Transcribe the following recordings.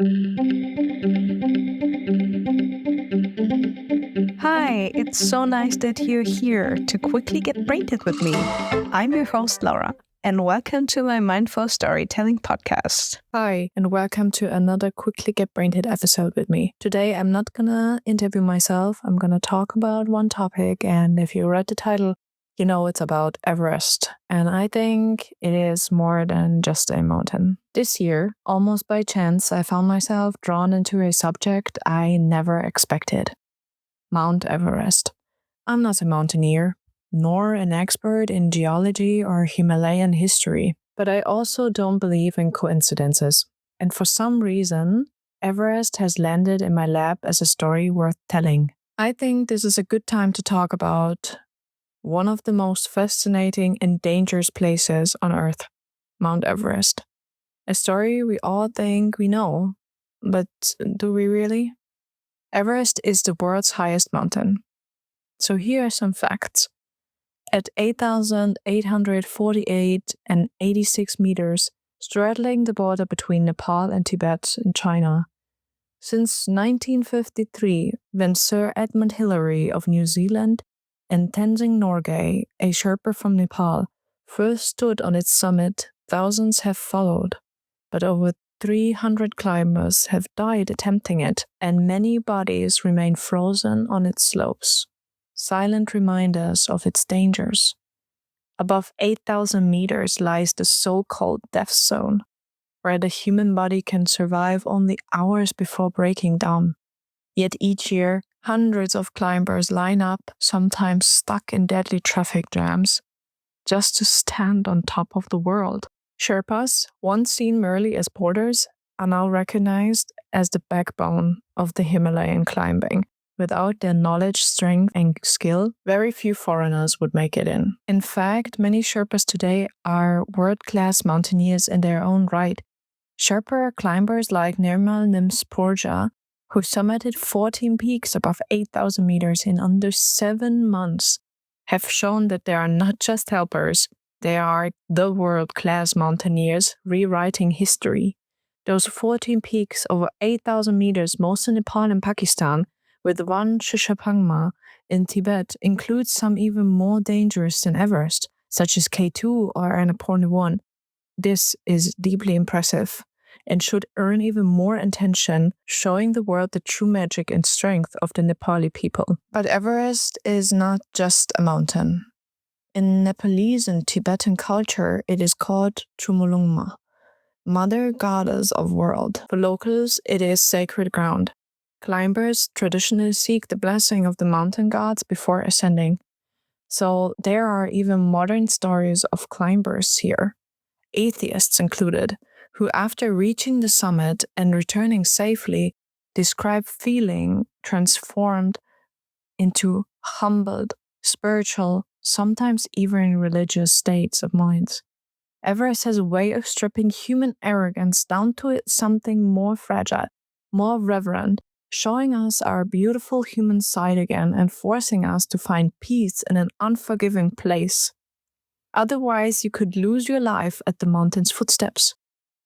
Hi, it's so nice that you're here to quickly get brainted with me. I'm your host, Laura, and welcome to my Mindful Storytelling podcast. Hi, and welcome to another Quickly Get Brainted episode with me. Today, I'm not gonna interview myself. I'm gonna talk about one topic, and if you read the title, you know it's about Everest. And I think it is more than just a mountain. This year, almost by chance, I found myself drawn into a subject I never expected. Mount Everest. I'm not a mountaineer, nor an expert in geology or Himalayan history, but I also don't believe in coincidences. And for some reason, Everest has landed in my lap as a story worth telling. I think this is a good time to talk about one of the most fascinating and dangerous places on Earth, Mount Everest. A story we all think we know, but do we really? Everest is the world's highest mountain. So here are some facts. At 8,848 and 86 meters, straddling the border between Nepal and Tibet in China. Since 1953, when Sir Edmund Hillary of New Zealand and Tenzing Norgay, a Sherpa from Nepal, first stood on its summit, thousands have followed, but over 300 climbers have died attempting it, and many bodies remain frozen on its slopes. Silent reminders of its dangers. Above 8,000 meters lies the so-called death zone, where the human body can survive only hours before breaking down. Yet each year, hundreds of climbers line up, sometimes stuck in deadly traffic jams, just to stand on top of the world. Sherpas, once seen merely as porters, are now recognized as the backbone of the Himalayan climbing. Without their knowledge, strength, and skill, very few foreigners would make it in. In fact, many Sherpas today are world-class mountaineers in their own right. Sherpa climbers like Nirmal Nimsporja, who summited 14 peaks above 8,000 meters in under 7 months, have shown that they are not just helpers, they are the world-class mountaineers rewriting history. Those 14 peaks over 8,000 meters, most in Nepal and Pakistan, with one Chomolungma in Tibet, includes some even more dangerous than Everest, such as K2 or Annapurna 1. This is deeply impressive and should earn even more attention, showing the world the true magic and strength of the Nepali people. But Everest is not just a mountain. In Nepalese and Tibetan culture, it is called Chomolungma, Mother Goddess of World. For locals, it is sacred ground. Climbers traditionally seek the blessing of the mountain gods before ascending. So there are even modern stories of climbers here, atheists included, who after reaching the summit and returning safely, describe feeling transformed into humbled, spiritual, sometimes even religious states of minds. Everest has a way of stripping human arrogance down to something more fragile, more reverent, showing us our beautiful human side again and forcing us to find peace in an unforgiving place. Otherwise, you could lose your life at the mountain's footsteps.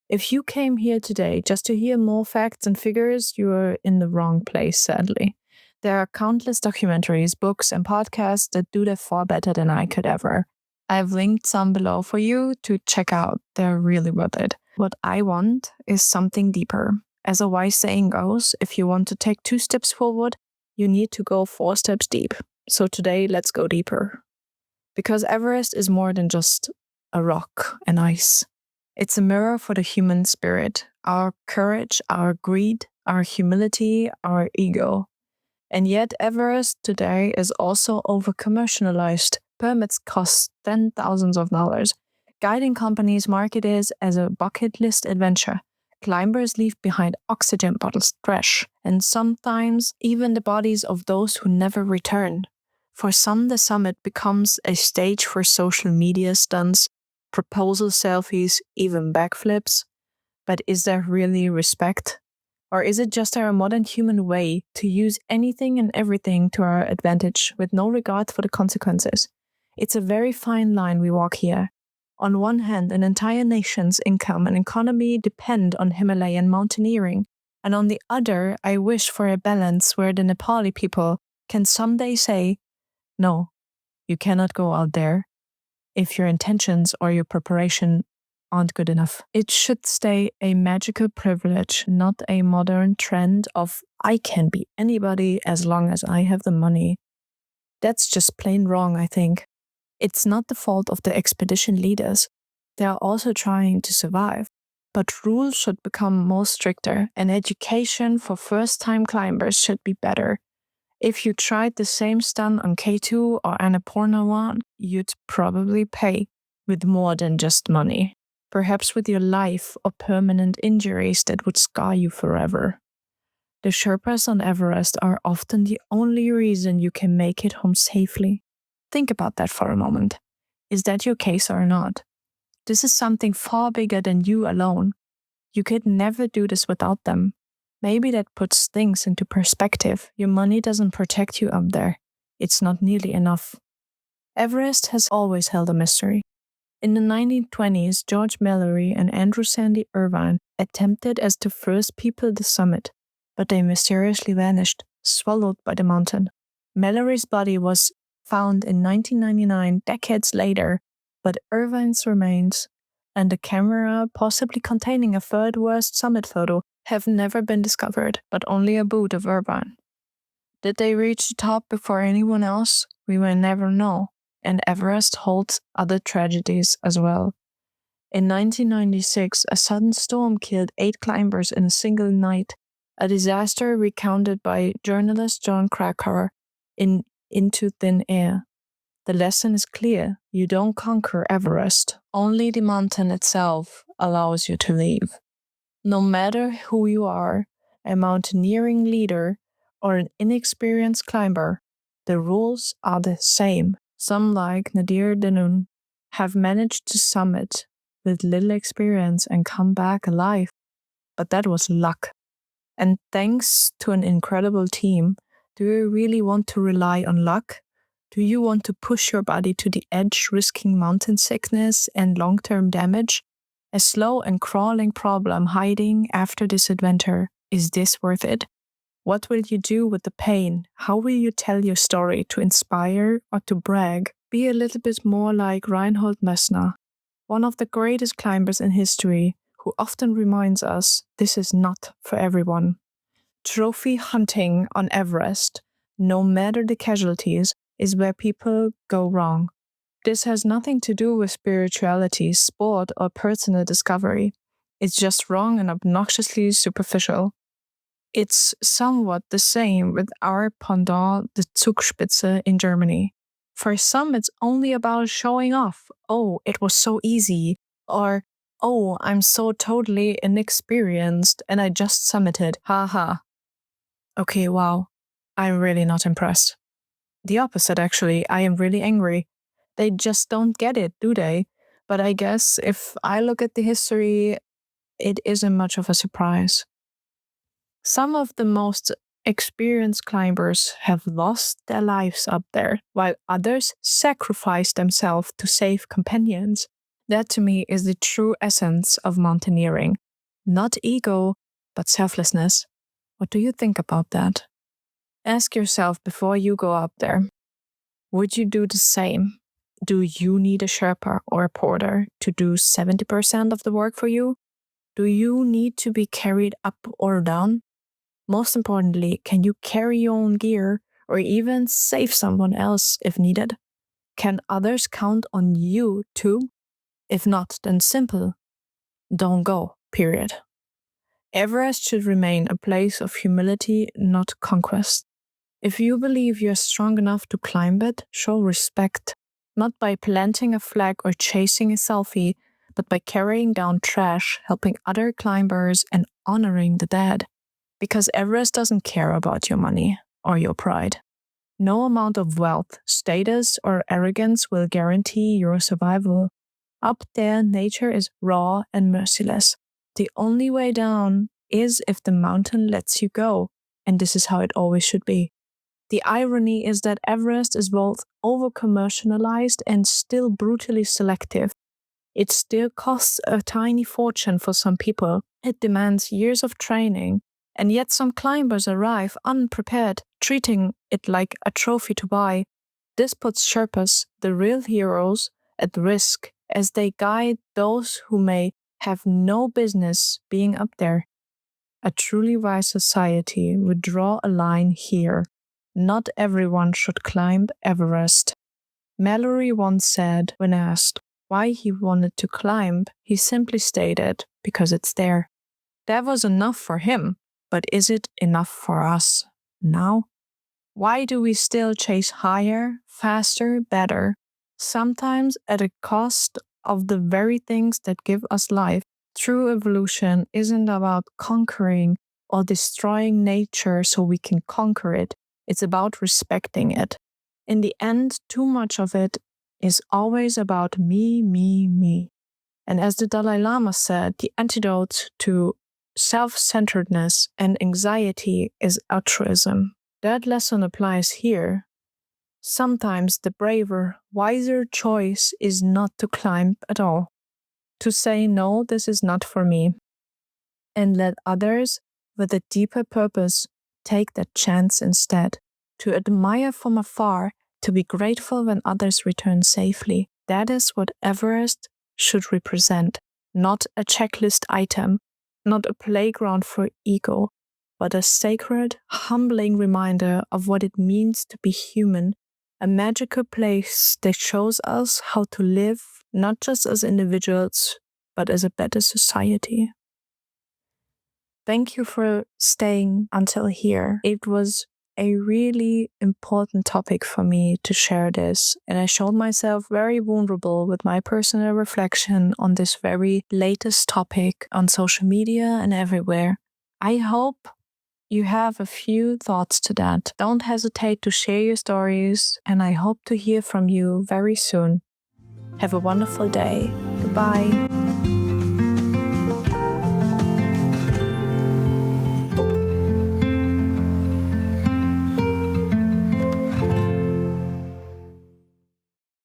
If you came here today just to hear more facts and figures, you are in the wrong place, sadly. There are countless documentaries, books, and podcasts that do that far better than I could ever. I've linked some below for you to check out. They're really worth it. What I want is something deeper. As a wise saying goes, if you want to take 2 steps forward, you need to go 4 steps deep. So today, let's go deeper. Because Everest is more than just a rock and ice. It's a mirror for the human spirit, our courage, our greed, our humility, our ego. And yet Everest today is also over-commercialized. Permits cost $10,000s of dollars. Guiding companies market it as a bucket list adventure. Climbers leave behind oxygen bottles, trash, and sometimes even the bodies of those who never return. For some, the summit becomes a stage for social media stunts, proposal selfies, even backflips. But is there really respect? Or is it just our modern human way to use anything and everything to our advantage with no regard for the consequences? It's a very fine line we walk here. On one hand, an entire nation's income and economy depend on Himalayan mountaineering, And on the other, I wish for a balance where the Nepali people can someday say, no, you cannot go out there if your intentions or your preparation aren't good enough. It should stay a magical privilege, not a modern trend of I can be anybody as long as I have the money. That's just plain wrong, I think. It's not the fault of the expedition leaders. They are also trying to survive. But rules should become more stricter, and education for first-time climbers should be better. If you tried the same stunt on K2 or Annapurna 1, you'd probably pay with more than just money. Perhaps with your life or permanent injuries that would scar you forever. The Sherpas on Everest are often the only reason you can make it home safely. Think about that for a moment. Is that your case or not? This is something far bigger than you alone. You could never do this without them. Maybe that puts things into perspective. Your money doesn't protect you up there. It's not nearly enough. Everest has always held a mystery. In the 1920s, George Mallory and Andrew Sandy Irvine attempted as the first people to summit, but they mysteriously vanished, swallowed by the mountain. Mallory's body was found in 1999, decades later, but Irvine's remains and the camera possibly containing a third worst summit photo have never been discovered, but only a boot of Irvine. Did they reach the top before anyone else? We will never know, and Everest holds other tragedies as well. In 1996, a sudden storm killed 8 climbers in a single night, a disaster recounted by journalist John Krakauer in Into Thin Air. The lesson is clear: you don't conquer Everest. Only the mountain itself allows you to leave. No matter who you are, a mountaineering leader or an inexperienced climber, the rules are the same. Some, like Nadir Denoon, have managed to summit with little experience and come back alive. But that was luck. And thanks to an incredible team, do you really want to rely on luck? Do you want to push your body to the edge, risking mountain sickness and long-term damage? A slow and crawling problem hiding after this adventure. Is this worth it? What will you do with the pain? How will you tell your story to inspire or to brag? Be a little bit more like Reinhold Messner, one of the greatest climbers in history, who often reminds us this is not for everyone. Trophy hunting on Everest, no matter the casualties, is where people go wrong. This has nothing to do with spirituality, sport, or personal discovery. It's just wrong and obnoxiously superficial. It's somewhat the same with our pendant, the Zugspitze in Germany. For some, it's only about showing off. Oh, it was so easy. Or, oh, I'm so totally inexperienced and I just summited. Haha. Okay, wow. I'm really not impressed. The opposite, actually. I am really angry. They just don't get it, do they? But I guess if I look at the history, it isn't much of a surprise. Some of the most experienced climbers have lost their lives up there, while others sacrifice themselves to save companions. That to me is the true essence of mountaineering. Not ego, but selflessness. What do you think about that? Ask yourself before you go up there. Would you do the same? Do you need a Sherpa or a porter to do 70% of the work for you? Do you need to be carried up or down? Most importantly, can you carry your own gear or even save someone else if needed? Can others count on you too? If not, then simple. Don't go, period. Everest should remain a place of humility, not conquest. If you believe you're strong enough to climb it, show respect, not by planting a flag or chasing a selfie, but by carrying down trash, helping other climbers, and honoring the dead. Because Everest doesn't care about your money or your pride. No amount of wealth, status, or arrogance will guarantee your survival. Up there, nature is raw and merciless. The only way down is if the mountain lets you go, and this is how it always should be. The irony is that Everest is both over-commercialized and still brutally selective. It still costs a tiny fortune for some people. It demands years of training, And yet some climbers arrive unprepared, treating it like a trophy to buy. This puts Sherpas, the real heroes, at risk as they guide those who may have no business being up there. A truly wise society would draw a line here. Not everyone should climb Everest. Mallory once said, when asked why he wanted to climb, he simply stated, because it's there. That was enough for him, but is it enough for us now? Why do we still chase higher, faster, better, sometimes at a cost of the very things that give us life? True evolution isn't about conquering or destroying nature so we can conquer it. It's about respecting it. In the end, too much of it is always about me, me, me. And as the Dalai Lama said, the antidote to self-centeredness and anxiety is altruism. That lesson applies here. Sometimes the braver, wiser choice is not to climb at all. To say, no, this is not for me. And let others with a deeper purpose take that chance instead. To admire from afar, to be grateful when others return safely. That is what Everest should represent. Not a checklist item, not a playground for ego, but a sacred, humbling reminder of what it means to be human. A magical place that shows us how to live, not just as individuals, but as a better society. Thank you for staying until here. It was a really important topic for me to share this, and I showed myself very vulnerable with my personal reflection on this very latest topic on social media and everywhere. I hope you have a few thoughts to that. Don't hesitate to share your stories, and I hope to hear from you very soon. Have a wonderful day. Goodbye.